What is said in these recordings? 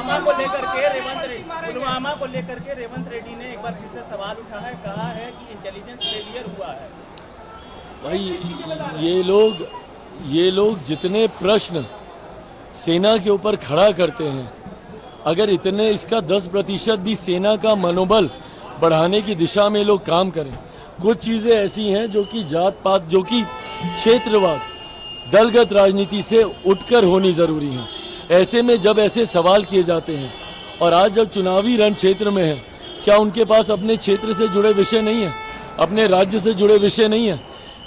पुलवामा को लेकर के रेवंत रेड्डी ने एक बार फिर से सवाल उठा है, कहा है कि इंटेलिजेंस फेलियर हुआ है। भाई ये लोग जितने प्रश्न सेना के ऊपर खड़ा करते हैं, अगर इतने इसका 10% भी सेना का मनोबल बढ़ाने की दिशा में लोग काम करें। कुछ चीज़ें ऐसी हैं जो कि जात पात, जो कि क्षेत्रवाद, दलगत राजनीति से उठकर होनी ज़रूरी है। ऐसे में जब ऐसे सवाल किए जाते हैं और आज जब चुनावी रण क्षेत्र में है, क्या उनके पास अपने क्षेत्र से जुड़े विषय नहीं है, अपने राज्य से जुड़े विषय नहीं है,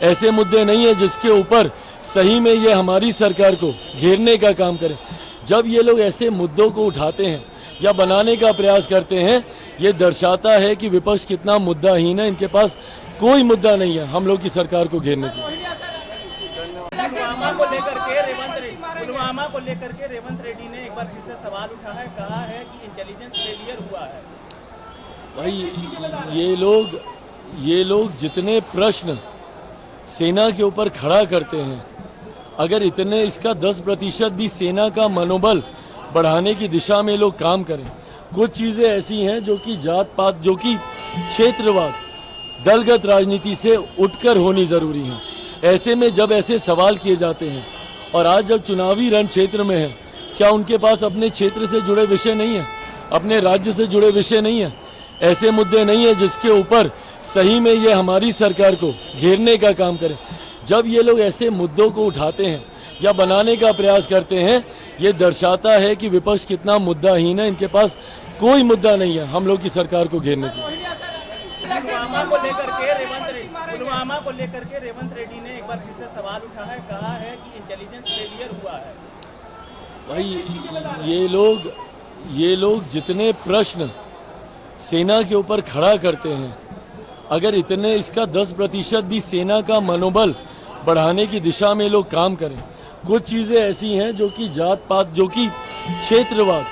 ऐसे मुद्दे नहीं है जिसके ऊपर सही में ये हमारी सरकार को घेरने का काम करें। जब ये लोग ऐसे मुद्दों को उठाते हैं या बनाने का प्रयास करते हैं, ये दर्शाता है कि विपक्ष कितना मुद्दाहीन है। इनके पास कोई मुद्दा नहीं है हम लोग की सरकार को घेरने की। पुलवामा को लेकर के रेवंत रेड्डी ने एक बार फिर से सवाल उठा है, कहा है कि इंटेलिजेंस फेलियर हुआ है। भाई ये लोग जितने प्रश्न सेना के ऊपर खड़ा करते हैं, अगर इतने इसका 10% भी सेना का मनोबल बढ़ाने की दिशा में लोग काम करें। कुछ चीज़ें ऐसी हैं जो कि जात पात, जो कि क्षेत्रवाद, दलगत राजनीति से उठकर होनी ज़रूरी है। ऐसे में जब ऐसे सवाल किए जाते हैं और आज जब चुनावी रण क्षेत्र में है, क्या उनके पास अपने क्षेत्र से जुड़े विषय नहीं है, अपने राज्य से जुड़े विषय नहीं है, ऐसे मुद्दे नहीं है जिसके ऊपर सही में ये हमारी सरकार को घेरने का काम करें। जब ये लोग ऐसे मुद्दों को उठाते हैं या बनाने का प्रयास करते हैं, ये दर्शाता है कि विपक्ष कितना मुद्दाहीन है। इनके पास कोई मुद्दा नहीं है हम लोग की सरकार को घेरने की। पुलवामा को लेकर के रेवंत रेड्डी ने एक बार फिर से सवाल उठा है, कहा है कि इंटेलिजेंस फेलियर हुआ है। भाई ये लोग जितने प्रश्न सेना के ऊपर खड़ा करते हैं, अगर इतने इसका 10% भी सेना का मनोबल बढ़ाने की दिशा में लोग काम करें। कुछ चीज़ें ऐसी हैं जो कि जात पात, जो कि क्षेत्रवाद,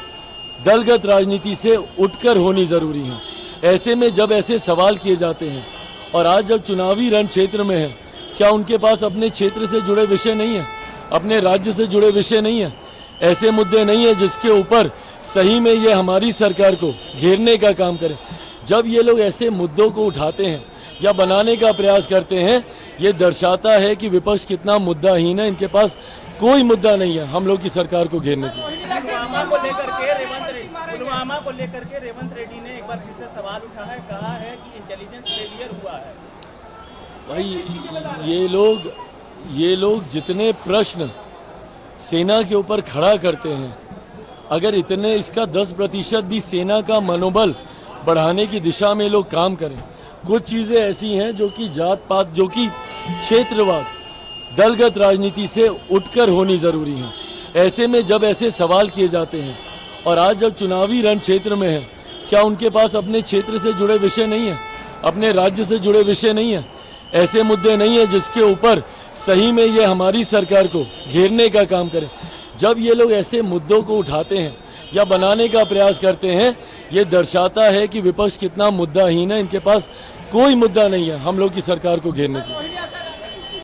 दलगत राजनीति से उठकर होनी ज़रूरी है। ऐसे में जब ऐसे सवाल किए जाते हैं और आज जब चुनावी रण क्षेत्र में है, क्या उनके पास अपने क्षेत्र से जुड़े विषय नहीं है, अपने राज्य से जुड़े विषय नहीं है, ऐसे मुद्दे नहीं है जिसके ऊपर सही में ये हमारी सरकार को घेरने का काम करें। जब ये लोग ऐसे मुद्दों को उठाते हैं या बनाने का प्रयास करते हैं, ये दर्शाता है कि विपक्ष कितना मुद्दाहीन है। इनके पास कोई मुद्दा नहीं है हम लोग की सरकार को घेरने की। पुलवामा को लेकर के रेवंत रेड्डी ने एक बार फिर से सवाल उठा है, कहा है कि इंटेलिजेंस फेलियर हुआ है। भाई ये लोग जितने प्रश्न सेना के ऊपर खड़ा करते हैं, अगर इतने इसका 10% भी सेना का मनोबल बढ़ाने की दिशा में लोग काम करें। कुछ चीज़ें ऐसी हैं जो कि जात पात, जो कि क्षेत्रवाद, दलगत राजनीति से उठकर होनी ज़रूरी है। ऐसे में जब ऐसे सवाल किए जाते हैं और आज जब चुनावी रण क्षेत्र में है, क्या उनके पास अपने क्षेत्र से जुड़े विषय नहीं है, अपने राज्य से जुड़े विषय नहीं है, ऐसे मुद्दे नहीं है जिसके ऊपर सही में ये हमारी सरकार को घेरने का काम करें। जब ये लोग ऐसे मुद्दों को उठाते हैं या बनाने का प्रयास करते हैं, ये दर्शाता है कि विपक्ष कितना मुद्दाहीन है। इनके पास कोई मुद्दा नहीं है हम लोग की सरकार को घेरने की।